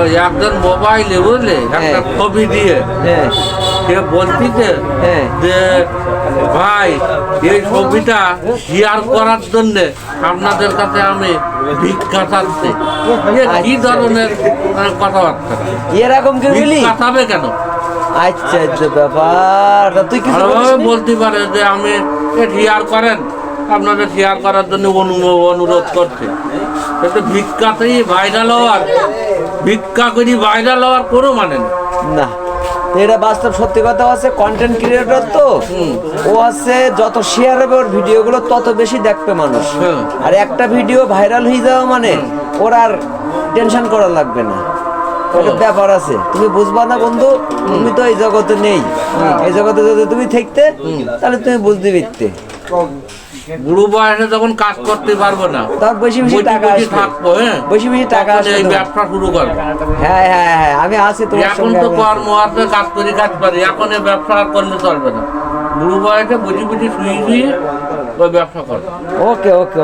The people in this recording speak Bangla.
ওই একজন মোবাইলে বুঝলে একটা ছবি দিয়ে সে বলতিছে যে ভাই এই ছবিটা শেয়ার করার জন্য আপনাদের কাছে আমি ভিক্ষা চাচ্ছি। কি ধরনের কথাবার্তা এরকম কি বলি কাটাবে কেন? আচ্ছা আচ্ছা ব্যাপার তুই কিছু বলতে পারে যে আমি শেয়ার করেন, আপনাদের শেয়ার করার জন্য অনুরোধ করছে। কিন্তু ভিক্ষাতেই ভাইরাল হওয়ার, ভিক্ষা করি ভাইরাল হওয়ার কোনো মানে না। এটা বাস্তব সত্যি কথা আছে, কন্টেন্ট ক্রিয়েটর তো ও আছে, যত শেয়ার হবে ওর ভিডিওগুলো তত বেশি দেখবে মানুষ। আর একটা ভিডিও ভাইরাল হয়ে যাওয়া মানে ওর আর টেনশন করা লাগবে না। ওটা ব্যাপার আছে, তুমি বুঝবা না বন্ধু, তুমি তো এই জগতে নেই। এই জগতে যদি তুমি থাকতে তাহলে তুমি বুঝতে পারতে। বুড়ো বয়সে যখন কাজ করতে পারবো না, তখন বেশি বেশি টাকা থাকবো, বেশি বেশি টাকা এই ব্যবসা শুরু করবো। হ্যাঁ হ্যাঁ হ্যাঁ, আমি আছি তোমার এখন তো কর্ম আছে, কাজ করি কাজ পারি, এখন এই ব্যবসা আর করলে চলবে না। বুড়ো বয়সে বুঝি বুঝি শুয়ে শুয়ে ওই ব্যবসা করবো। ওকে ওকে।